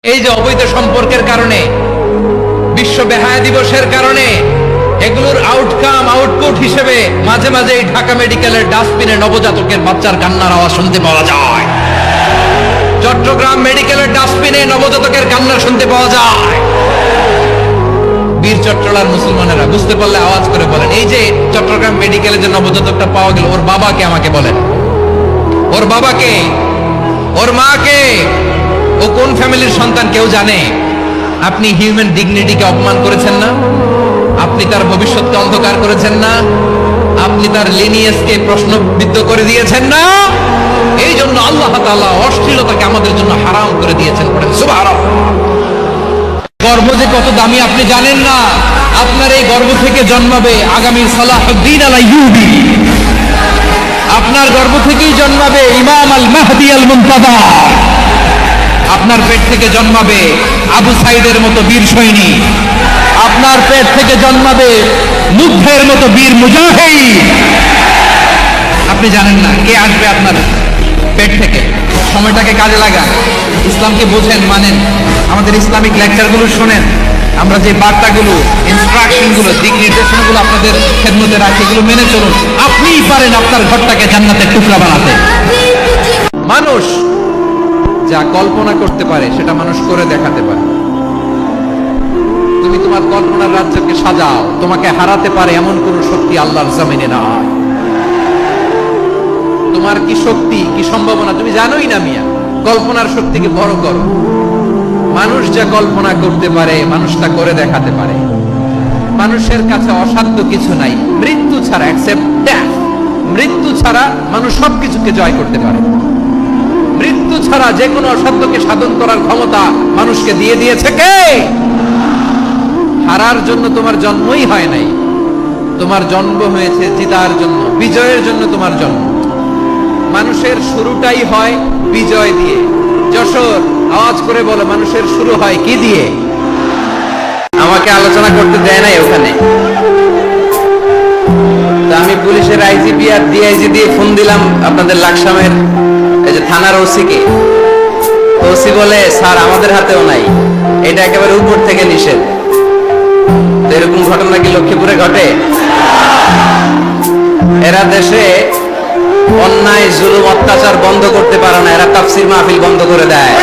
এই যে অবৈধ সম্পর্কের কারণে, বিশ্ব বেহায়া দিবসের কারণে, এগুলোর আউটপুট হিসেবে মাঝে মাঝে এই ঢাকা মেডিকেলের ডাস্টবিনে নবজাতকের বাচ্চার কান্নার আওয়াজ শুনতে পাওয়া যায়। চট্টগ্রাম মেডিকেলের ডাস্টবিনে নবজাতকের কান্না শুনতে পাওয়া যায়। বীর চট্টলার মুসলমানেরা বুঝতে পারলে আওয়াজ করে বলেন, এই যে চট্টগ্রাম মেডিকেলে যে নবজাতকটা পাওয়া গেল, ওর বাবাকে আমাকে বলেন, ওর বাবাকে, ওর মাকে, ও কোন ফ্যামিলির সন্তান কেউ জানে? আপনি হিউম্যান ডিগনিটিকে অপমান করেছেন না? আপনি তার ভবিষ্যৎকে অন্ধকার করেছেন না? আপনি তার লিনিয়েজকে প্রশ্নবিদ্ধ করে দিয়েছেন না? এই জন্য আল্লাহ তাআলা অশ্লীলতাকে আমাদের জন্য হারাম করে দিয়েছেন। সুবহানাল্লাহ। গর্ভ যে কত দামি আপনি জানেন না। আপনার এই গর্ভ থেকে জন্মাবে আগামী সালাহুদ্দিন আল আইয়ুবী। আপনার গর্ভ থেকেই জন্মাবে ইমাম আল মাহদি আল মুনতাদা। আপনার পেট থেকে জন্মাবে আবু সাইদের মতো বীর সৈনিক। আপনার পেট থেকে জন্মাবে মুগ্ধের মতো বীর মুজাহিদ। আপনি জানেন না কে আসবে আপনার পেট থেকে। সময়টাকে কাজে লাগান, ইসলামকে বোঝেন, মানেন, আমাদের ইসলামিক লেকচারগুলো শোনেন, আমরা যে বার্তাগুলো, ইনস্ট্রাকশনগুলো, দিক নির্দেশনাগুলো আপনাদের খেদমতে রাখি, এগুলো মেনে চলুন। আপনিই পারেন আপনার ঘরটাকে জান্নাতের টুকরা বানাতে। মানুষ যা কল্পনা করতে পারে সেটা মানুষ করে দেখাতে পারে। তুমি তোমার কল্পনার রাজ্যকে সাজাও, তোমাকে হারাতে পারে এমন কোন শক্তি আল্লাহর জমিনে নাই। তোমার কি শক্তি, কি সম্ভাবনা তুমি জানোই না মিয়া। কল্পনার শক্তিকে বড় করো। মানুষ যা কল্পনা করতে পারে মানুষ তা করে দেখাতে পারে। মানুষের কাছে অসাধ্য কিছু নাই মৃত্যু ছাড়া, এক্সেপ্ট ডেথ। মৃত্যু ছাড়া মানুষ সবকিছুকে জয় করতে পারে। মৃত্যু ছাড়া যে কোনো অসাধ্যকে সাধন করার ক্ষমতা মানুষকে দিয়ে দিয়েছে কে? হারার জন্য তোমার জন্মই হয় নাই, তোমার জন্ম হয়েছে জিতার জন্য, বিজয়ের জন্য তোমার জন্ম। মানুষের শুরুটাই হয় বিজয় দিয়ে। যশোর আওয়াজ করে বলো, মানুষের শুরু হয় কি দিয়ে? আমাকে আলোচনা করতে দেয় নাই ওখানে। তা আমি পুলিশের আইজিপি আর ডিআইজি দিয়ে ফোন দিলাম আপনাদের লাকসামের এই যে থানার ওসিকে। ওসি বলে, স্যার আমাদের হাতেও নাই, এটা একেবারে উপর থেকে নিষেধ। তো এরকম ঘটনা কি লক্ষ্মীপুরে ঘটে? এরা দেশে অন্যায় জুলুম অত্যাচার বন্ধ করতে পারে না, এরা তাফসীর মাহফিল বন্ধ করে দেয়।